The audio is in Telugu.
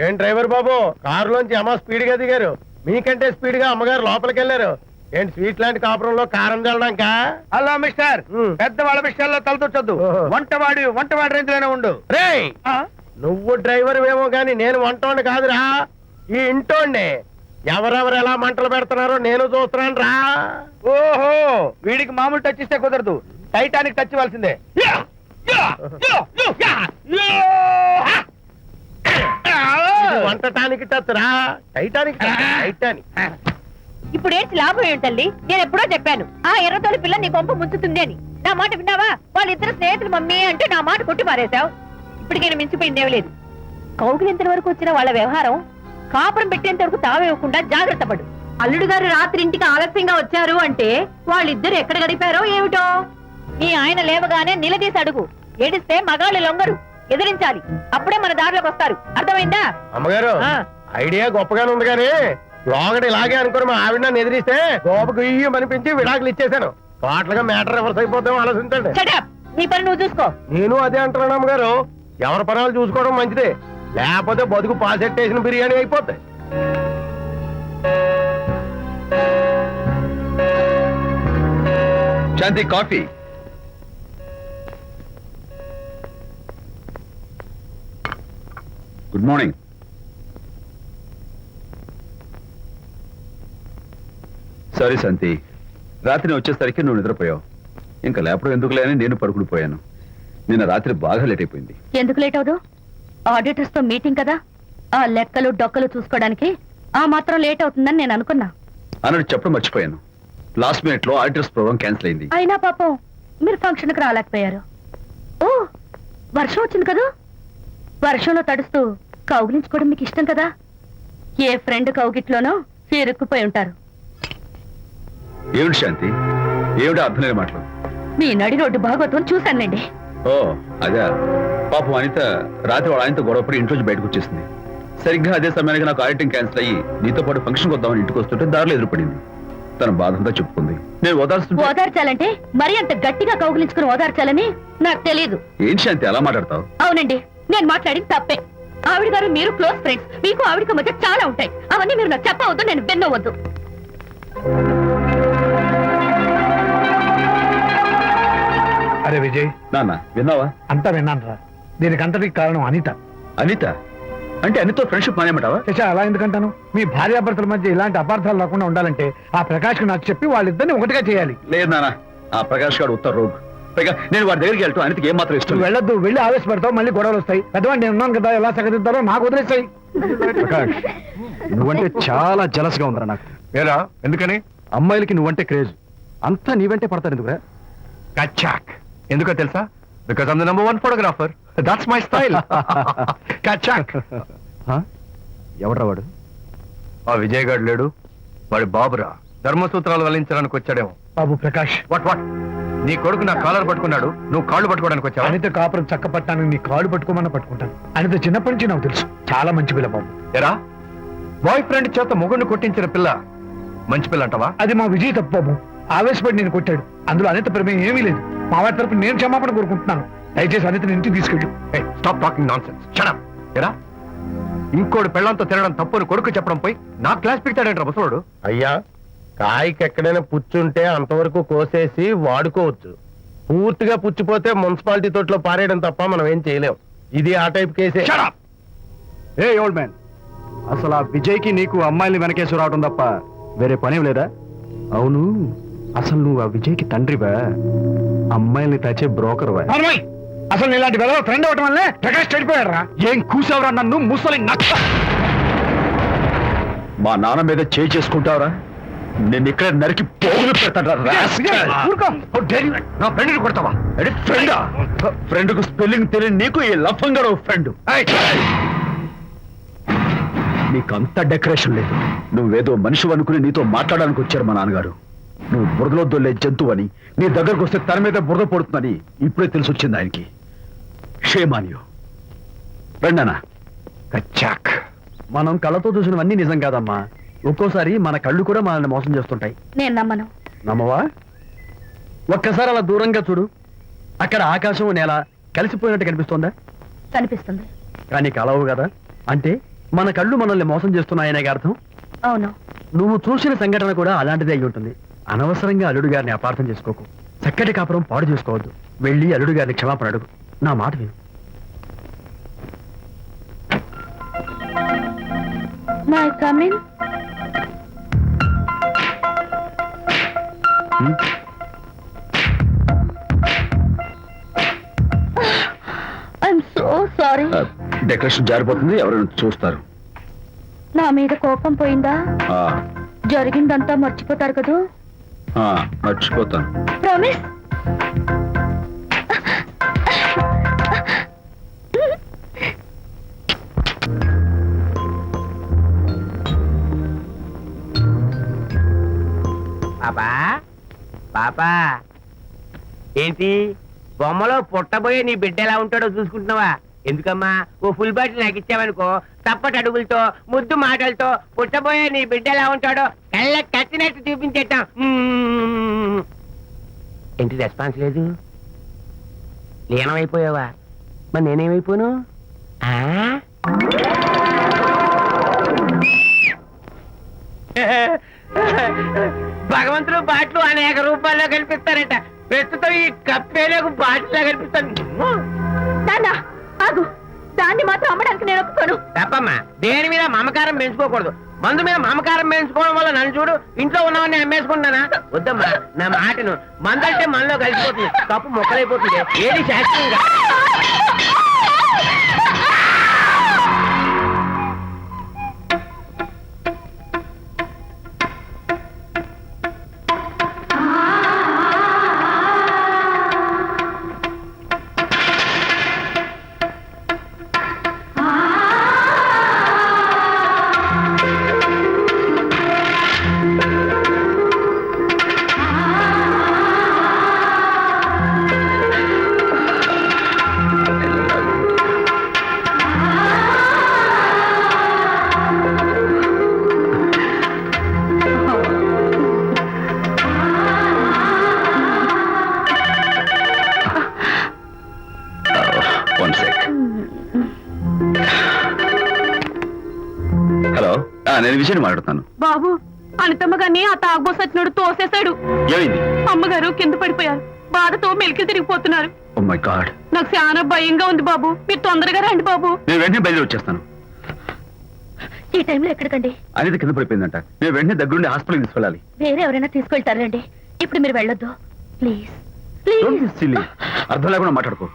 ఏం డ్రైవర్ బాబు, కారులోంచి అమ్మ స్పీడ్ గా దిగారు, మీకంటే స్పీడ్ గా అమ్మగారు లోపలికి వెళ్ళారు. ఏంటి స్వీట్ లాంటి కాపురంలో కారం చల్లడానికా? హలో మిస్టర్, పెద్దవాళ్ళ విషయాల్లో తలదొచ్చొద్దు. వంటవాడి రేంజ్ లోనే ఉండు. రేయ్, నువ్వు డ్రైవర్ ఏమో గాని నేను వంటోండి కాదురా, ఈ ఇంటోండి. ఎవరెవరు ఎలా మంటలు పెడుతున్నారో నేను చూస్తున్నాను రా. ఓహో, వీడికి మామూలు టచ్ ఇస్తే కుదరదు, టైటానిక్ టచ్ ఇవ్వాల్సిందే. వంటటానికి టచ్ రా, టైటానిక్ టైటానిక్. ఇప్పుడేంటి లాభం ఏంటల్లి? నేను ఎప్పుడో చెప్పాను ఆ ఎర్రతోలి పిల్ల నీ కొంప ముంచుతుంది అని. నా మాట విన్నావా? వాళ్ళిద్దరు స్నేహితులు మమ్మీ అంటే నా మాట కొట్టి పారేశావు. ఇప్పటికైనా మించిపోయిందేం లేదు. కౌగిలింత వరకు వచ్చిన వాళ్ళ వ్యవహారం కాపురం పెట్టేంత వరకు తావేవ్వకుండా జాగ్రత్త పడు. అల్లుడు గారు రాత్రి ఇంటికి ఆలస్యంగా వచ్చారు అంటే వాళ్ళిద్దరు ఎక్కడ గడిపారో ఏమిటో. నీ ఆయన లేవగానే నిలదీసి అడుగు. ఏడిస్తే మగాళ్ళు లొంగరు, ఎదిరించాలి. అప్పుడే మన దారిలోకి వస్తారు. అర్థమైందా? అమ్మగారు, ఐడియా గొప్పగానే ఉంది కానీ లోగడి ఇలాగే అనుకుని మా ఆవిడ నన్ను ఎదిరిస్తే గోపకు ఇయ్యం అనిపించి విడాకులు ఇచ్చేశాను. పాటలుగా మ్యాటర్ రివర్స్ అయిపోతాం, ఆలోచించండి. నీ పని నువ్వు చూసుకో. నేను అదే అంటున్నాను అమ్మగారు, ఎవరి పనాలు చూసుకోవడం మంచిదే, లేకపోతే బతుకు పాసెట్టేసిన బిర్యానీ అయిపోతాయి. శాంతి, కాఫీ. Good morning. సారీ శాంతి, రాత్రి వచ్చేసరికి నువ్వు నిద్రపోయావు. ఇంకా లేపడం ఎందుకులే అని నేను పడుకుని పోయాను. నిన్న రాత్రి బాగా లేట్ అయిపోయింది. ఎందుకు లేట్ అవదు? ఆడిటర్స్ తో మీటింగ్ కదా, ఆ లెక్కలు డొక్కలు చూసుకోవడానికి ఆ మాత్రం లేట్ అవుతుందని నేను అనుకున్నా. అన్నట్టు చెప్పడం మర్చిపోయాను. లాస్ట్ మినిట్ లో ఆడిటర్స్ ప్రోగ్రామ్ క్యాన్సిల్ అయింది. అయినా పాపం మీరు ఫంక్షన్ కి రాలేకపోయారు. ఓ, వర్షం వచ్చింది కదా, వర్షంలో తడుస్తూ కౌగిలించుకోవడం మీకు ఇష్టం కదా. ఏ ఫ్రెండ్ కౌగిట్లోనో ఇరుక్కుపోయి ఉంటారు. ఏమిటి శాంతి, ఏమిటి అర్థం లేని మాటలు? మీ నడి రోడ్డు భాగవతం చూశానండి. ఓ అదే, పాపం అనిత రాత్రి వాళ్ళ ఆయనతో గొడవపడి ఇంట్లోంచి బయటకు వచ్చేసింది. సరిగ్గా అదే సమయానికి నాకు ఆడిటింగ్ క్యాన్సిల్ అయ్యి నీతో పాటు ఫంక్షన్కి వద్దామని ఇంటికి వస్తుంటే దారిలో ఎదురుపడింది. తన బాధంతా చెప్పుకుంది. నేను ఓదార్చాలంటే మరి అంత గట్టిగా కౌగిలించుకుని ఓదార్చాలని నాకు తెలియదు. ఏం శాంతి అలా మాట్లాడతావు? అవునండి, నేను మాట్లాడింది తప్పే. ఆవిడ గారు మీరు క్లోజ్ ఫ్రెండ్స్, మీకు ఆవిడకి మధ్య చాలా ఉంటాయి. అవన్నీ మీరు నాకు చెప్పవద్దు, నేను విన్నవద్దు. అరే విజయ్, నాన్న విన్నావా? అంతా విన్నాను రా. దీనికి అంతటికి కారణం అనిత. అనిత అంటే అనితో ఫ్రెండ్షిప్ మానేమంటావా? అలా ఎందుకంటాను? మీ భార్యాభర్తల మధ్య ఇలాంటి అపార్థాలు రాకుండా ఉండాలంటే ఆ ప్రకాష్ నాకు చెప్పి వాళ్ళిద్దరిని ఒకటిగా చేయాలి. లేదు నాన్న, ఆ ప్రకాష్ గారు ఉత్తర రోగ్. పైగా నేను వాడి దగ్గరికి వెళ్తాను, అనితకి ఏం మాత్రం ఇష్టం. వెళ్ళొద్దు, వెళ్ళి ఆవేశపడతావు, మళ్ళీ గొడవలు వస్తాయి. పెద్దవాడు నేను ఉన్నాను కదా, ఎలా సగదిద్దారో నాకు వదిలేస్తాయి. ప్రకాష్, నువ్వంటే చాలా జలస్ గా ఉందరా నాకు. ఏరా, ఎందుకని? అమ్మాయిలకి నువ్వంటే క్రేజ్, అంతా నీవంటే పడతారు ఎందుకురా? కచాక్. ఎందుకో తెలుసా? Because I'm the number 1 photographer. That's my style. కచాక్. ఎవడ్రా వాడు? ఆ విజయ్ గారు లేడు, వాడి బాబురా. ధర్మసూత్రాలు వల్లించడానికి వచ్చాడేమో. బాబు ప్రకాష్, వాట్ నీ కొడుకు నా కాలర్ పట్టుకున్నాడు, నువ్వు కాళ్ళు పట్టుకోవడానికి వచ్చావు. అనిత కాపురం చక్క పట్టాను, నీ కాళ్ళు పట్టుకోమన్నా పట్టుకుంటాను. అనిత చిన్నప్పటి నుంచి నాకు తెలుసు, చాలా మంచి పిల్ల బాబు. ఎరా, బాయ్ ఫ్రెండ్ చేత మొగుడిని కొట్టించిన పిల్ల మంచి పిల్ల అంటావా? అది మా విజయ్ తప్పు బాబు. ఆవేశపడి నేను కొట్టాడు, అందులో అనిత ప్రమేయం ఏమీ లేదు. మా వారి తరపు నేను క్షమాపణ కోరుకుంటున్నాను. దయచేసి అనితని ఇంటికి తీసుకెళ్ళు. Stop talking nonsense. Shut up. ఎరా, ఇంకోటి పెళ్ళంతో తినడం తప్పుని కొడుకు చెప్పడం పోయి నా క్లాస్ పిక్తాడంటారా ముసలోడు? అయ్యా, కాయకి ఎక్కడైనా పుచ్చుంటే అంతవరకు కోసేసి వాడుకోవచ్చు. పూర్తిగా పుచ్చిపోతే మున్సిపాలిటీ తోటలో పారేయడం తప్ప మనం ఏం చేయలేం. ఇది ఆ టైప్ కేసే. ఏ ఓల్డ్ మ్యాన్, అసలు ఆ విజయ్కి నీకు అమ్మాయిని వెనకేసి రావడం తప్ప వేరే పనేం లేదా? అవును, అసలు నువ్వు ఆ విజయ్కి తండ్రివా, అమ్మాయిని తెచ్చే బ్రోకర్వా? అసలు ఇలాంటి వెధవ ఫ్రెండ్ అవటం వల్లే ప్రకాష్ చెడిపోయాడు రా. ఏం కూసావురా నన్ను, ముసలి నచ్చ! మా నాన్న మీద చేయి చేసుకుంటావరా? నేను ఇక్కడ నరికి పోగులు పెడతాను. నా ఫ్రెండ్ కొడతావా? ఫ్రెండ్ కు స్పెల్లింగ్ తెలియని నీకు ఈ లఫంగా ఫ్రెండ్. నీకంత డెకరేషన్ లేదు. నువ్వేదో మనిషి అనుకుని నీతో మాట్లాడడానికి వచ్చారు మా నాన్నగారు. నువ్వు బురదలో దొల్లే జంతువు అని, నీ దగ్గరకు వస్తే తన మీద బురద పడుతుందని ఇప్పుడే తెలిసి వచ్చింది ఆయనకి. షేమాన్యో రండనా. కచ్చాక్. మనం కళ్ళతో చూసినవన్నీ నిజం కాదమ్మా. ఒక్కోసారి మన కళ్ళు కూడా మనల్ని మోసం చేస్తుంటాయి. నేను నమ్మను. నమ్మవా? ఒక్కసారి అలా దూరంగా చూడు. అక్కడ ఆకాశం నేల కలిసిపోయినట్టు కనిపిస్తోందా? కనిపిస్తుంది. కానీ కలవు కదా, అంటే మన కళ్ళు మనల్ని మోసం చేస్తున్నాయనే అర్థం. అవును. నువ్వు చూసిన సంఘటన కూడా అలాంటిదే అయి ఉంటుంది. అనవసరంగా అల్లుడు గారిని అపార్థం చేసుకోకు. చక్కటి కాపురం పాడు చేసుకోవద్దు. వెళ్ళి అల్లుడు గారిని క్షమాపణ అడుగు. నా మాట విను. May come in. I'm so sorry. Decoration జారిపోతుంది, ఎవరైనా చూస్తారు. నా మీద కోపం పోయిందా? ఆ, జరిగిందంతా మర్చిపోతారు కదూ? ఆ, మర్చిపోతాను. ప్రామిస్. పాపా పాపా, ఏంటి బొమ్మలో పుట్టబోయే నీ బిడ్డ ఎలా ఉంటాడో చూసుకుంటున్నావా? ఎందుకమ్మా, ఓ ఫుల్ బాటిల్ నాకు ఇచ్చావనుకో, తప్పటి అడుగులతో ముద్దు మాటలతో పుట్టబోయే నీ బిడ్డ ఎలా ఉంటాడో కళ్ళ కట్టినట్టు చూపించేద్దాం. ఏంటి రెస్పాన్స్ లేదు? లీనమైపోయావా? మరి నేనేమైపోను? భగవంతుడు బాట్లు అనేక రూపాల్లో కనిపిస్తారట. ప్రస్తుతం ఈ కప్పేలకు బాటిల్లా కనిపిస్తాను. నాన్న ఆగు, దాన్ని మాత్రం అమ్మడానికి నేను ఒప్పుకోను. తప్పమ్మా, దేని మీద మమకారం పెంచుకోకూడదు. మందు మీద మమకారం పెంచుకోవడం వల్ల నన్ను చూడు, ఇంట్లో ఉన్నవన్నీ అమ్మేసుకుంటానా? వద్దమ్మా, నా మాటను. మందంటే మనలో కలిసిపోతుంది, కప్పు మొక్కలైపోతుంది. ఏది శాస్త్రంగా హలో, నేను విజయ్ మాట్లాడుతాను. బాబు, అనితమ్మ గారిని ఆ తాగుబోసు వచ్చినోడు తోసేశాడు. ఏమైంది? అమ్మగారు కింద పడిపోయారు. బాధతో మెలికి తిరిగిపోతున్నారు. ఓ మై గాడ్, నాకు చాలా భయంగా ఉంది బాబు. మీరు తొందరగా రండి బాబు. నేను వెంటనే బయలుదేరి వచ్చేస్తాను. ఈ టైంలో ఎక్కడికండి? అనేది కింద పడిపోయిందంట. నేను వెంటనే దగ్గరుండి హాస్పిటల్కి తీసుకెళ్ళాలి. వేరే ఎవరైనా తీసుకెళ్తారండి. ఇప్పుడు మీరు వెళ్ళొద్దు ప్లీజ్. Don't be silly. అర్థం లేకుండా మాట్లాడుకో.